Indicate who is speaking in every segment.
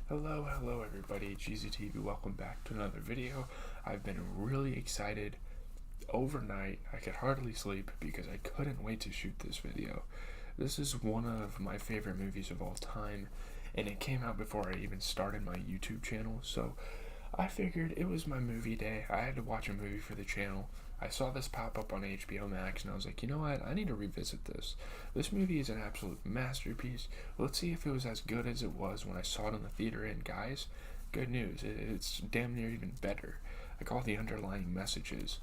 Speaker 1: Hello everybody, GZTV, welcome back to another video. I've been really excited overnight. I could hardly sleep because I couldn't wait to shoot this video. This is one of my favorite movies of all time, and it came out before I even started my YouTube channel, so I figured it was my movie day. I had to watch a movie for the channel. I saw this pop up on HBO Max and I was like, you know what? I need to revisit this. This movie is an absolute masterpiece. Let's see if it was as good as it was when I saw it in the theater. And guys, good news. It's damn near even better. Like all the underlying messages.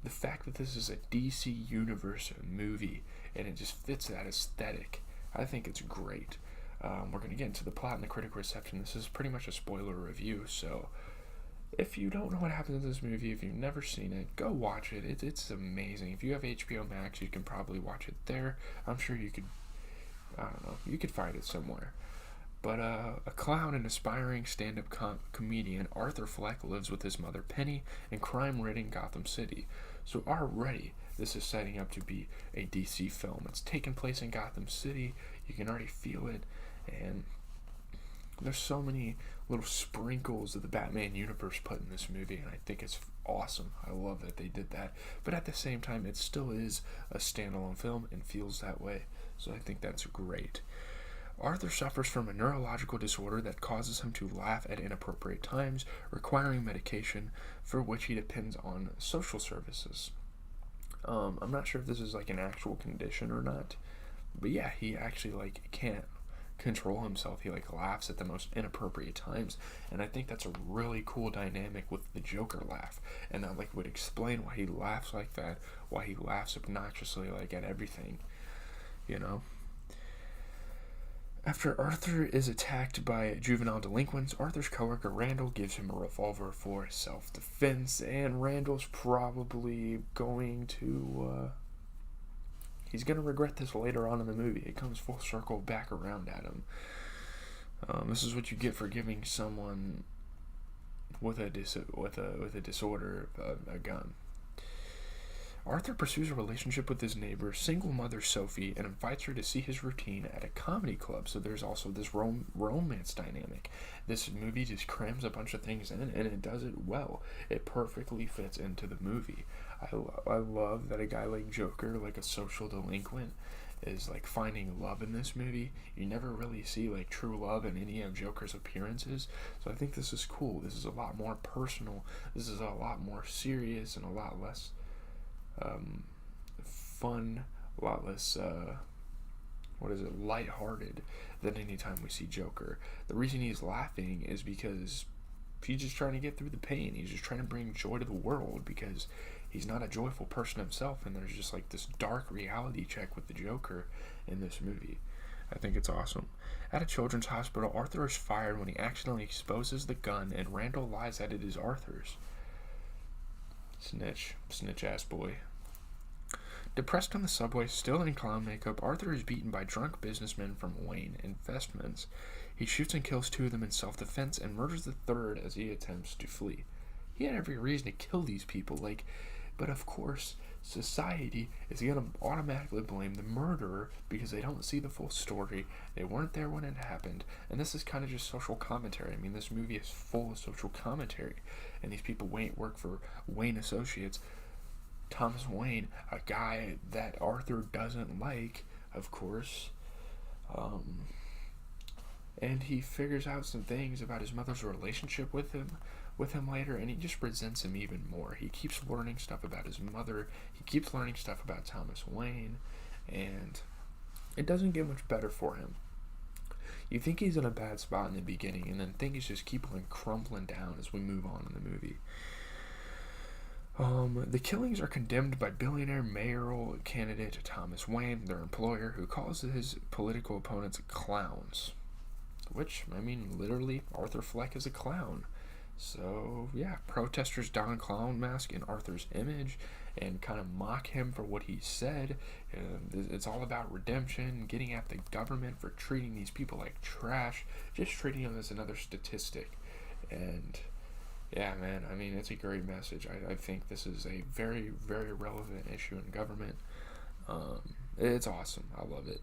Speaker 1: The fact that this is a DC Universe movie and it just fits that aesthetic, I think it's great. We're going to get into the plot and the critical reception. This is pretty much a spoiler review, so if you don't know what happens in this movie, if you've never seen it, go watch it. It's amazing. If you have HBO Max, you can probably watch it there. I'm sure you could, I don't know, you could find it somewhere. But a clown and aspiring stand-up comedian, Arthur Fleck, lives with his mother Penny in crime-ridden Gotham City. So already, this is setting up to be a DC film. It's taking place in Gotham City. You can already feel it, and there's so many little sprinkles of the Batman universe put in this movie, and I think it's awesome. I love that they did that. But at the same time, it still is a standalone film and feels that way. So I think that's great. Arthur suffers from a neurological disorder that causes him to laugh at inappropriate times, requiring medication for which he depends on social services. I'm not sure if this is like an actual condition or not, but yeah, he actually can't control himself. He laughs at the most inappropriate times, and I think that's a really cool dynamic with the Joker laugh, and that would explain why he laughs like that, why he laughs obnoxiously at everything, you know. After Arthur is attacked by juvenile delinquents, Arthur's coworker Randall gives him a revolver for self-defense, and Randall's probably going to he's going to regret this later on in the movie. It comes full circle back around at him. This is what you get for giving someone with a disorder a gun. Arthur pursues a relationship with his neighbor, single mother Sophie, and invites her to see his routine at a comedy club. So there's also this romance dynamic. This movie just crams a bunch of things in, and it does it well. It perfectly fits into the movie. I love that a guy like Joker, like a social delinquent, is finding love in this movie. You never really see true love in any of Joker's appearances. So I think this is cool. This is a lot more personal. This is a lot more serious and a lot less fun, a lot less lighthearted than any time we see Joker. The reason he's laughing is because he's just trying to get through the pain. He's just trying to bring joy to the world because he's not a joyful person himself, and there's just this dark reality check with the Joker in this movie. I think it's awesome. At a children's hospital, Arthur is fired when he accidentally exposes the gun, and Randall lies that it is Arthur's. Snitch ass boy. Depressed on the subway, still in clown makeup, Arthur is beaten by drunk businessmen from Wayne Investments. He shoots and kills two of them in self-defense and murders the third as he attempts to flee. He had every reason to kill these people, but of course, society is going to automatically blame the murderer because they don't see the full story. They weren't there when it happened, and this is kind of just social commentary. I mean, this movie is full of social commentary, and these people work for Wayne Associates. Thomas Wayne, a guy that Arthur doesn't like, of course, and he figures out some things about his mother's relationship with him later, and he just resents him even more. He keeps learning stuff about his mother, he keeps learning stuff about Thomas Wayne, and it doesn't get much better for him. You think he's in a bad spot in the beginning, and then things just keep crumbling down as we move on in the movie. The killings are condemned by billionaire mayoral candidate Thomas Wayne, their employer, who calls his political opponents clowns. Which, I mean, literally, Arthur Fleck is a clown. So, yeah, protesters don a clown mask in Arthur's image and kind of mock him for what he said. It's all about redemption, getting at the government for treating these people like trash, just treating them as another statistic. And yeah, man, I mean, it's a great message. I think this is a very, very relevant issue in government. It's awesome. I love it.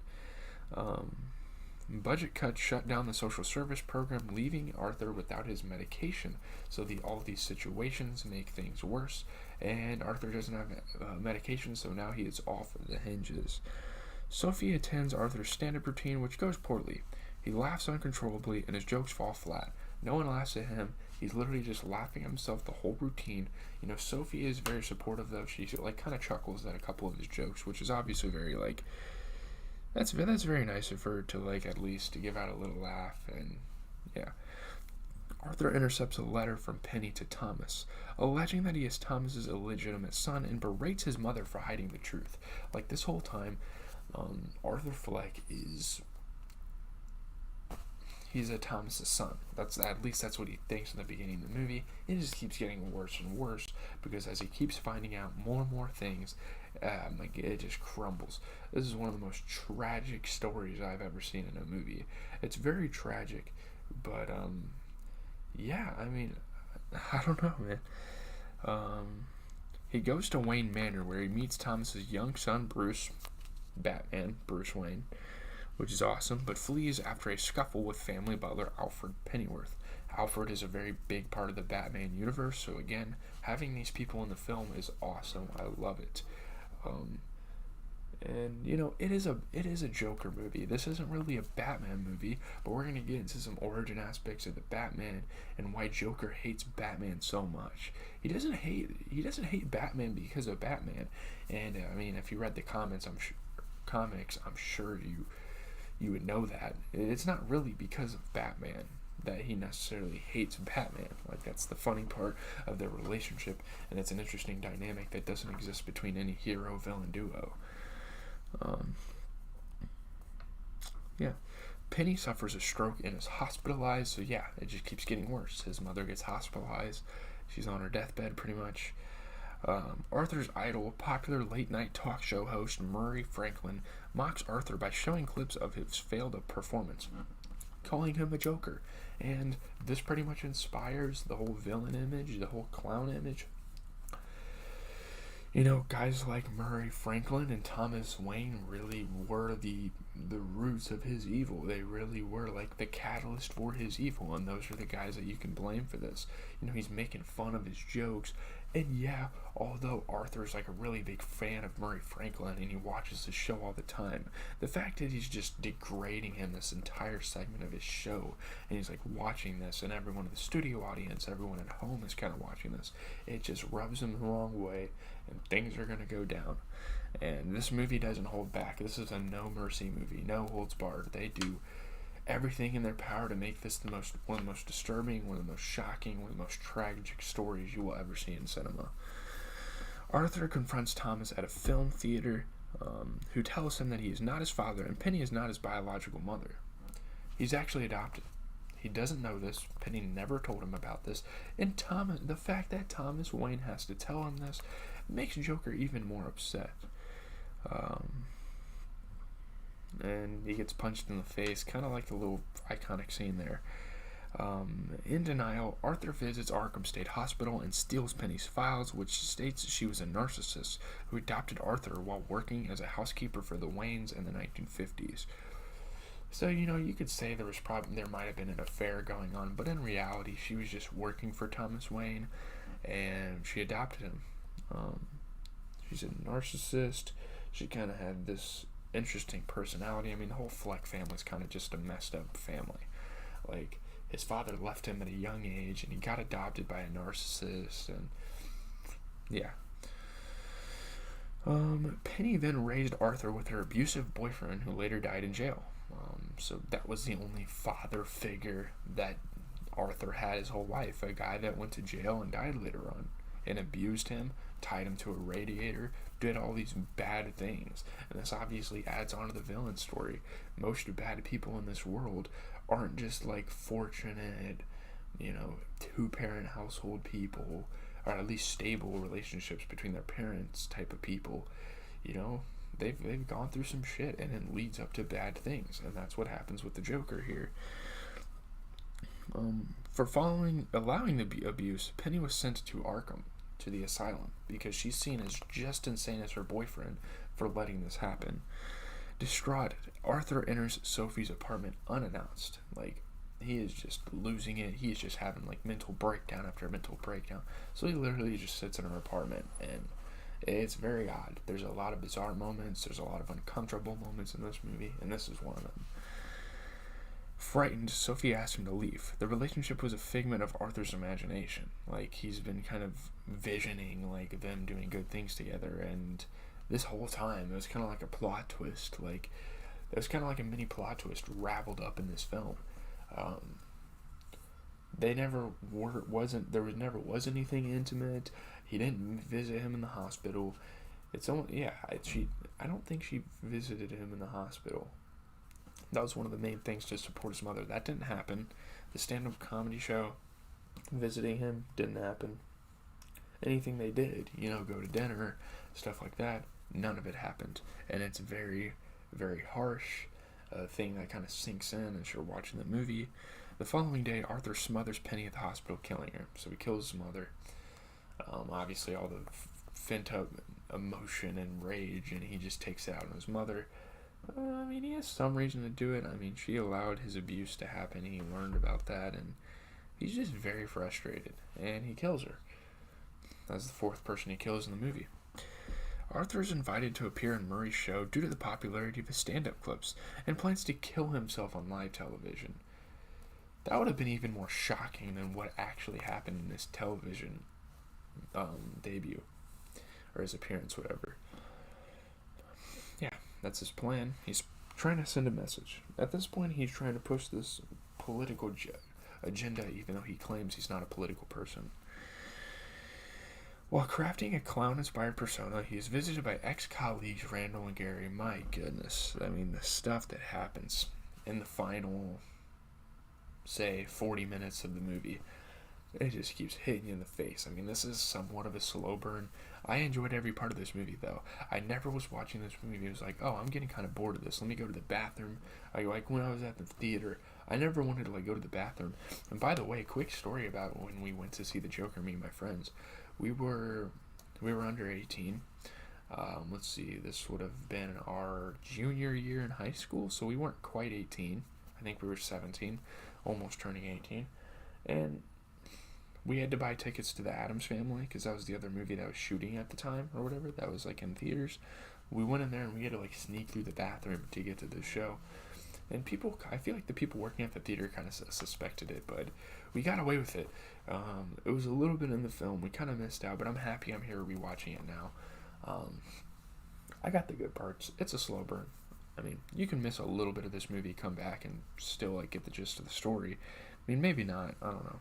Speaker 1: Budget cuts shut down the social service program, leaving Arthur without his medication. So all these situations make things worse, and Arthur doesn't have medication, so now he is off the hinges. Sophie attends Arthur's stand-up routine, which goes poorly. He laughs uncontrollably, and his jokes fall flat. No one laughs at him. He's literally just laughing at himself the whole routine. Sophie is very supportive, though. She kind of chuckles at a couple of his jokes, which is obviously very that's very nice of her to at least to give out a little laugh. And yeah, Arthur intercepts a letter from Penny to Thomas, alleging that he is Thomas's illegitimate son, and berates his mother for hiding the truth. This whole time, Arthur Fleck he's a Thomas's son. At least that's what he thinks in the beginning of the movie. It just keeps getting worse and worse because as he keeps finding out more and more things, it just crumbles. This is one of the most tragic stories I've ever seen in a movie. It's very tragic, but yeah, I mean, I don't know, man. He goes to Wayne Manor where he meets Thomas's young son, Bruce Wayne, which is awesome, but flees after a scuffle with family butler Alfred Pennyworth. Alfred is a very big part of the Batman universe, so again, having these people in the film is awesome. I love it. And it is a Joker movie. This isn't really a Batman movie, but we're gonna get into some origin aspects of the Batman and why Joker hates Batman so much. He doesn't hate Batman because of Batman. And I mean, if you read the comics, I'm sure you would know that it's not really because of Batman that he necessarily hates Batman. That's the funny part of their relationship, and it's an interesting dynamic that doesn't exist between any hero-villain duo. Yeah. Penny suffers a stroke and is hospitalized, so yeah, it just keeps getting worse. His mother gets hospitalized. She's on her deathbed, pretty much. Arthur's idol, popular late-night talk show host Murray Franklin, mocks Arthur by showing clips of his failed performance, calling him a joker. And this pretty much inspires the whole villain image, the whole clown image. Guys like Murray Franklin and Thomas Wayne really were the roots of his evil. They really were the catalyst for his evil, and those are the guys that you can blame for this. He's making fun of his jokes, and yeah, although Arthur's a really big fan of Murray Franklin and he watches the show all the time, the fact that he's just degrading him this entire segment of his show, and he's watching this, and everyone in the studio audience, everyone at home is kind of watching this, it just rubs him the wrong way, and things are going to go down. And this movie doesn't hold back. This is a no mercy movie, no holds barred. They do everything in their power to make this one of the most disturbing, one of the most shocking, one of the most tragic stories you will ever see in cinema. Arthur confronts Thomas at a film theater, who tells him that he is not his father and Penny is not his biological mother. He's actually adopted. He doesn't know this. Penny never told him about this. And the fact that Thomas Wayne has to tell him this makes Joker even more upset. And he gets punched in the face, kind of like the little iconic scene there. In denial, Arthur visits Arkham State Hospital and steals Penny's files, which states she was a narcissist who adopted Arthur while working as a housekeeper for the Waynes in the 1950s. So, you could say there might have been an affair going on, but in reality, she was just working for Thomas Wayne, and she adopted him. She's a narcissist. She kind of had this interesting personality. I mean, the whole Fleck family's kind of just a messed up family. His father left him at a young age, and he got adopted by a narcissist, and yeah. Penny then raised Arthur with her abusive boyfriend, who later died in jail. So that was the only father figure that Arthur had his whole life, a guy that went to jail and died later on, and abused him, tied him to a radiator, did all these bad things. And this obviously adds on to the villain story. Most bad people in this world aren't just fortunate, two-parent household people, or at least stable relationships between their parents type of people. They've gone through some shit, and it leads up to bad things, and that's what happens with the Joker here. For allowing the abuse, Penny was sent to Arkham, to the asylum, because she's seen as just insane as her boyfriend for letting this happen. Distraught, Arthur enters Sophie's apartment unannounced. Like, he is just losing it. He is just having, like, mental breakdown after mental breakdown. So he literally just sits in her apartment, and it's very odd. There's a lot of bizarre moments. There's a lot of uncomfortable moments in this movie, and this is one of them. Frightened, Sophie asked him to leave. The relationship was a figment of Arthur's imagination. Like, he's been kind of visioning, like, them doing good things together, and this whole time, it was kind of like a plot twist. Like, it was kind of like a mini plot twist raveled up in this film. There never was anything intimate. He didn't visit him in the hospital. I don't think she visited him in the hospital. That was one of the main things to support his mother. That didn't happen. The stand-up comedy show, visiting him, didn't happen. Anything they did, go to dinner, stuff like that, none of it happened. And it's very, very harsh. Thing that kind of sinks in as you're watching the movie. The following day, Arthur smothers Penny at the hospital, killing her. So he kills his mother. Obviously, all the pent-up emotion and rage, and he just takes it out on his mother. He has some reason to do it. She allowed his abuse to happen. He learned about that, and he's just very frustrated. And he kills her. That's the fourth person he kills in the movie. Arthur is invited to appear in Murray's show due to the popularity of his stand-up clips, and plans to kill himself on live television. That would have been even more shocking than what actually happened in his television debut, or his appearance, whatever. Yeah, that's his plan. He's trying to send a message. At this point, he's trying to push this political agenda, even though he claims he's not a political person. While crafting a clown-inspired persona, he is visited by ex-colleagues Randall and Gary. My goodness. The stuff that happens in the final, say, 40 minutes of the movie, it just keeps hitting you in the face. This is somewhat of a slow burn. I enjoyed every part of this movie, though. I never was watching this movie. It was like, I'm getting kind of bored of this. Let me go to the bathroom. Like when I was at the theater, I never wanted to, go to the bathroom. And by the way, quick story about when we went to see the Joker, me and my friends. We were under 18. Let's see, this would have been our junior year in high school, so we weren't quite 18. I think we were 17, almost turning 18. And we had to buy tickets to The Addams Family, because that was the other movie that was shooting at the time, or whatever, that was, in theaters. We went in there, and we had to, sneak through the bathroom to get to the show. And I feel like the people working at the theater kind of suspected it, but we got away with it. It was a little bit in the film. We kind of missed out, but I'm happy I'm here rewatching it now. I got the good parts. It's a slow burn. You can miss a little bit of this movie, come back, and still, get the gist of the story. Maybe not. I don't know.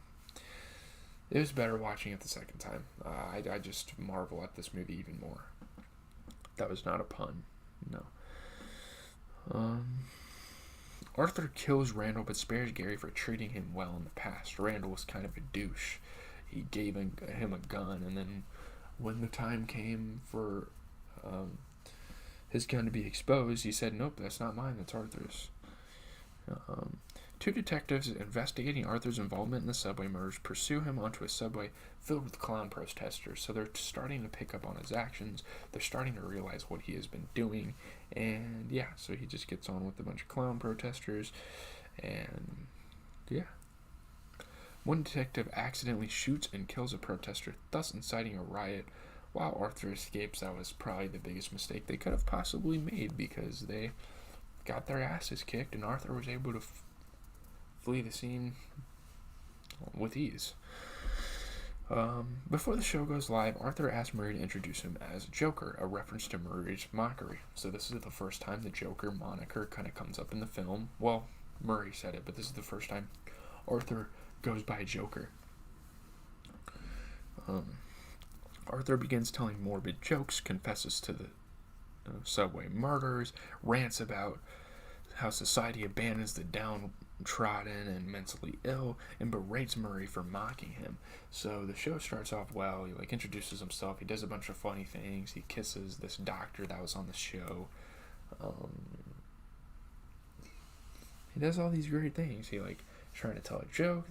Speaker 1: It was better watching it the second time. I just marvel at this movie even more. That was not a pun. No. Arthur kills Randall but spares Gary for treating him well in the past. Randall was kind of a douche. He gave him a gun, and then when the time came for his gun to be exposed, he said, "Nope, that's not mine, that's Arthur's." Two detectives investigating Arthur's involvement in the subway murders pursue him onto a subway filled with clown protesters. So they're starting to pick up on his actions. They're starting to realize what he has been doing. And yeah, so he just gets on with a bunch of clown protesters. And yeah. One detective accidentally shoots and kills a protester, thus inciting a riot. While Arthur escapes, that was probably the biggest mistake they could have possibly made, because they got their asses kicked and Arthur was able to flee the scene with ease. Before the show goes live, Arthur asks Murray to introduce him as Joker, a reference to Murray's mockery. So this is the first time the Joker moniker kind of comes up in the film. Well, Murray said it, but this is the first time Arthur goes by Joker. Arthur begins telling morbid jokes, confesses to the subway murders, rants about how society abandons the downtrodden and mentally ill, and berates Murray for mocking him. So the show starts off well. He introduces himself. He does a bunch of funny things. He kisses this doctor that was on the show. He does all these great things. He trying to tell a joke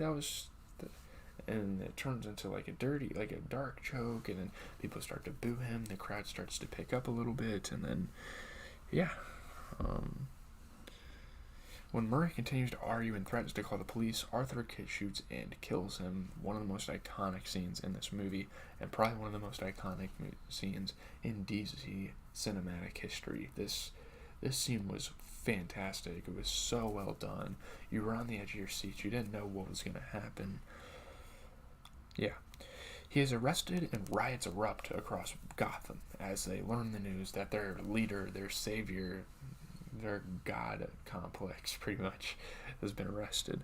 Speaker 1: and it turns into a dark joke, and then people start to boo him. The crowd starts to pick up a little bit, and then yeah. When Murray continues to argue and threatens to call the police, Arthur shoots and kills him. One of the most iconic scenes in this movie, and probably one of the most iconic scenes in DC cinematic history. This scene was fantastic. It was so well done. You were on the edge of your seat. You didn't know what was going to happen. Yeah. He is arrested and riots erupt across Gotham as they learn the news that their leader, their savior, their god complex, pretty much, has been arrested.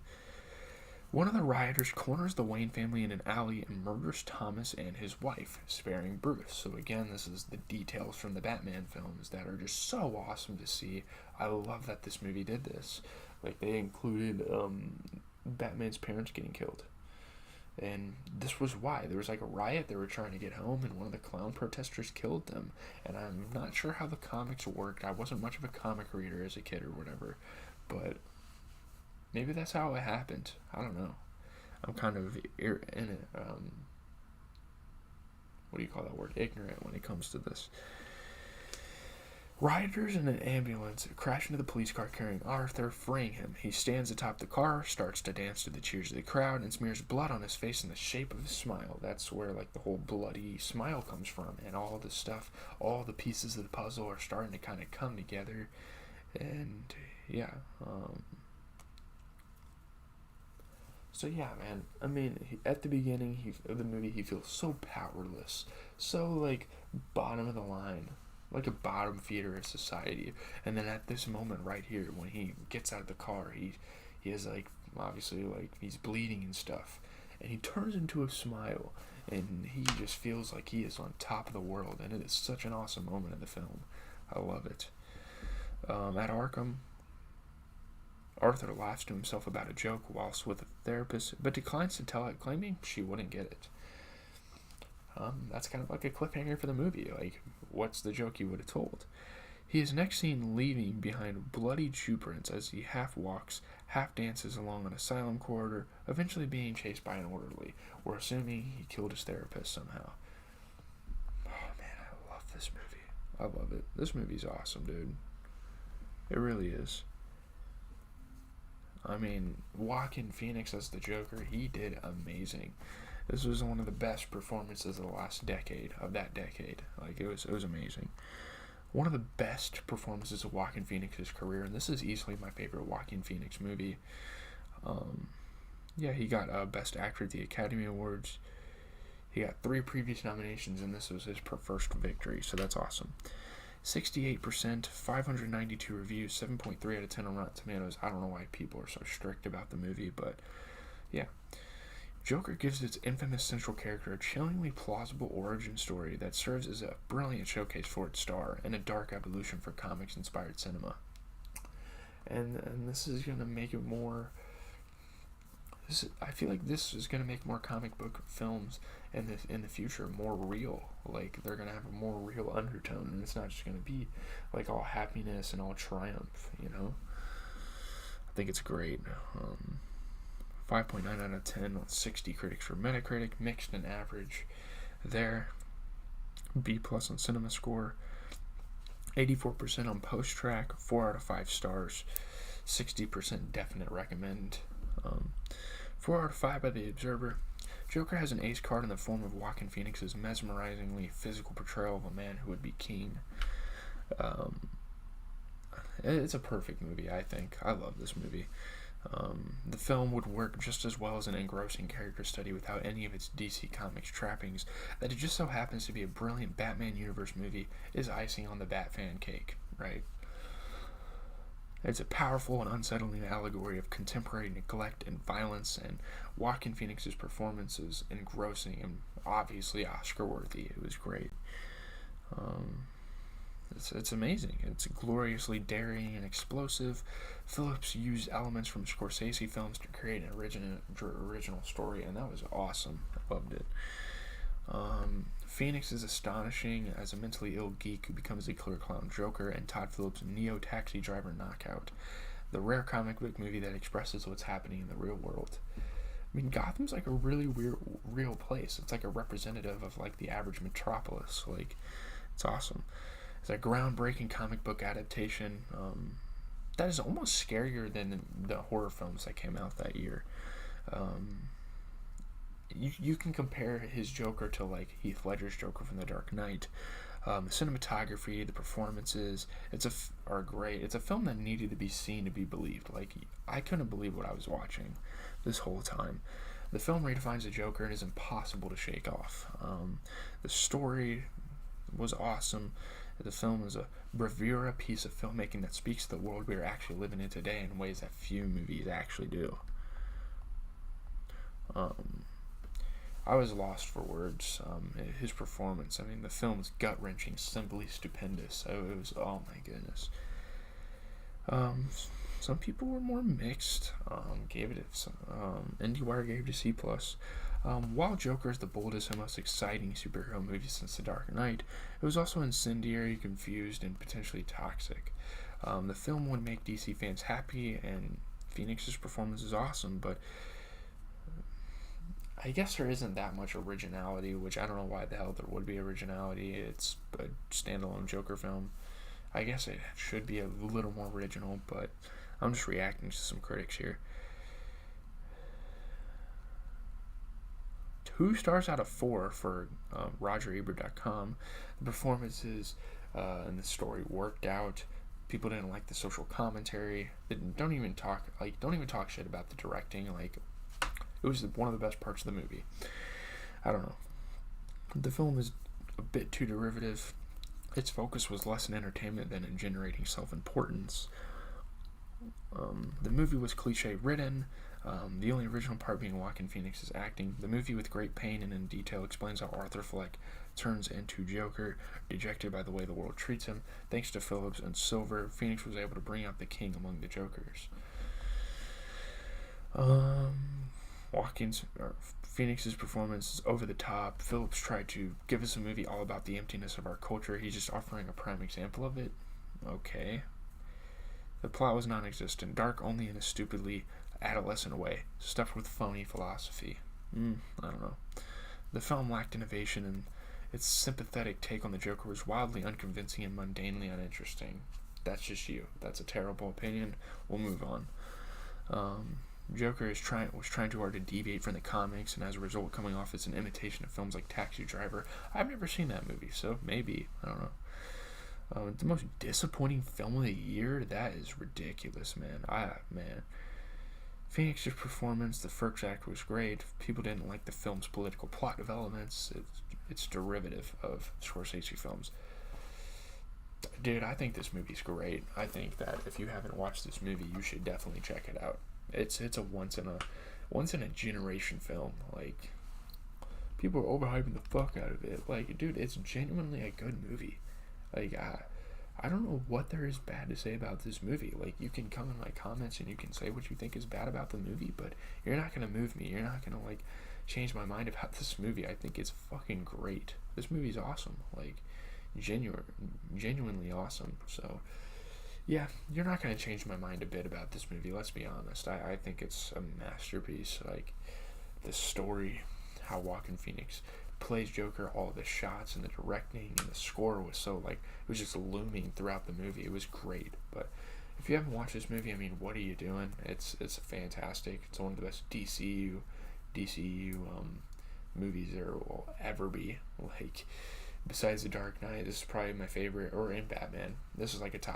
Speaker 1: One of the rioters corners the Wayne family in an alley and murders Thomas and his wife, sparing Bruce. So again, this is the details from the Batman films that are just so awesome to see. I love that this movie did this. Like, they included Batman's parents getting killed. And this was why. There was like a riot, they were trying to get home, and one of the clown protesters killed them. And I'm not sure how the comics worked. I wasn't much of a comic reader as a kid or whatever. But maybe that's how it happened. I don't know. I'm kind of what do you call that word? Ignorant when it comes to this. Rioters in an ambulance crash into the police car carrying Arthur, freeing him. He stands atop the car, starts to dance to the cheers of the crowd, and smears blood on his face in the shape of a smile. That's where like the whole bloody smile comes from, and all this stuff, all the pieces of the puzzle are starting to kind of come together. And yeah, so yeah, man. I mean, at the beginning of the movie, he feels so powerless, so like bottom of the line, like a bottom feeder of society. And then at this moment right here, when he gets out of the car, he has like, obviously, like, he's bleeding and stuff, and he turns into a smile, and he just feels like he is on top of the world. And it is such an awesome moment in the film. I love it. At Arkham, Arthur laughs to himself about a joke whilst with a therapist, but declines to tell it, claiming she wouldn't get it. That's kind of like a cliffhanger for the movie. Like, what's the joke you would have told? He is next seen leaving behind bloody shoe prints as he half walks, half dances along an asylum corridor, eventually being chased by an orderly. We're assuming he killed his therapist somehow. Oh man, I love this movie. I love it. This movie's awesome, dude. It really is. I mean, Joaquin Phoenix as the Joker, he did amazing. This was one of the best performances of the last decade, of that decade. Like, it was amazing. One of the best performances of Joaquin Phoenix's career, and this is easily my favorite Joaquin Phoenix movie. Yeah, he got Best Actor at the Academy Awards. He got 3 previous nominations, and this was his first victory, so that's awesome. 68%, 592 reviews, 7.3 out of 10 on Rotten Tomatoes. I don't know why people are so strict about the movie, but yeah. Joker gives its infamous central character a chillingly plausible origin story that serves as a brilliant showcase for its star and a dark evolution for comics-inspired cinema. And this is going to make it more... I feel like this is going to make more comic book films in the future more real. Like, they're going to have a more real undertone, and it's not just going to be like all happiness and all triumph, you know? I think it's great. 5.9 out of 10 on 60 critics for Metacritic, mixed and average there. B+ on CinemaScore. 84% on Post-Track, 4 out of 5 stars. 60% definite recommend. 4 out of 5 by The Observer. Joker has an ace card in the form of Joaquin Phoenix's mesmerizingly physical portrayal of a man who would be king. It's a perfect movie, I think. I love this movie. The film would work just as well as an engrossing character study without any of its DC Comics trappings. That it just so happens to be a brilliant Batman universe movie is icing on the Batfan cake, right? It's a powerful and unsettling allegory of contemporary neglect and violence, and Joaquin Phoenix's performance is engrossing and obviously Oscar-worthy. It was great. It's amazing. It's gloriously daring and explosive. Phillips used elements from Scorsese films to create an original story, and that was awesome. I loved it. Phoenix is astonishing as a mentally ill geek who becomes a killer clown Joker, and Todd Phillips' Neo Taxi Driver knockout, the rare comic book movie that expresses what's happening in the real world. I mean, Gotham's like a really weird, real place. It's like a representative of like the average metropolis. Like, it's awesome. It's a groundbreaking comic book adaptation that is almost scarier than the horror films that came out that year. Um, you can compare his Joker to like Heath Ledger's Joker from The Dark Knight. The cinematography, the performances, are great. It's a film that needed to be seen to be believed. Like, I couldn't believe what I was watching this whole time. The film redefines the Joker and is impossible to shake off. The story was awesome. The film is a bravura piece of filmmaking that speaks to the world we are actually living in today in ways that few movies actually do. Um, I was lost for words. His performance, I mean, the film is gut wrenching, simply stupendous. It was, oh my goodness. Um, some people were more mixed. Gave it IndieWire gave it a C plus. While Joker is the boldest and most exciting superhero movie since The Dark Knight, it was also incendiary, confused, and potentially toxic. The film would make DC fans happy, and Phoenix's performance is awesome, but I guess there isn't that much originality, which I don't know why the hell there would be originality. It's a standalone Joker film. I guess it should be a little more original, but I'm just reacting to some critics here. 2 stars out of 4 for RogerEbert.com. The performances and the story worked out. People didn't like the social commentary. Don't even talk shit about the directing. Like, it was one of the best parts of the movie. I don't know. The film is a bit too derivative. Its focus was less in entertainment than in generating self-importance. The movie was cliche ridden. The only original part being Joaquin Phoenix's acting. The movie, with great pain and in detail, explains how Arthur Fleck turns into Joker, dejected by the way the world treats him. Thanks to Phillips and Silver, Phoenix was able to bring out the king among the Jokers. Phoenix's performance is over the top. Phillips tried to give us a movie all about the emptiness of our culture. He's just offering a prime example of it. Okay. The plot was non-existent, dark only in a stupidly adolescent way, stuffed with phony philosophy. I don't know. The film lacked innovation, and its sympathetic take on the Joker was wildly unconvincing and mundanely uninteresting. That's just you. That's a terrible opinion. We'll move on. Joker was trying too hard to deviate from the comics, and as a result, coming off as an imitation of films like Taxi Driver. I've never seen that movie, so maybe. I don't know. The most disappointing film of the year? That is ridiculous, man. Phoenix's performance, the first act was great. People didn't like the film's political plot developments. It's derivative of Scorsese films. Dude, I think this movie's great. I think that if you haven't watched this movie, you should definitely check it out. It's a once in a generation film. Like, people are overhyping the fuck out of it. Like, dude, it's genuinely a good movie. Like, I don't know what there is bad to say about this movie. Like, you can come in my comments and you can say what you think is bad about the movie, but you're not gonna move me. You're not gonna like change my mind about this movie. I think it's fucking great. This movie's awesome. Like, genuinely awesome. So, yeah, you're not gonna change my mind a bit about this movie. Let's be honest. I think it's a masterpiece. Like, the story, how Joaquin Phoenix plays Joker, all the shots and the directing and the score was so, like, it was just looming throughout the movie. It was great. But if you haven't watched this movie, I mean, what are you doing? It's fantastic. It's one of the best DCU movies there will ever be. Like, besides The Dark Knight, this is probably my favorite, or in Batman. This is like a top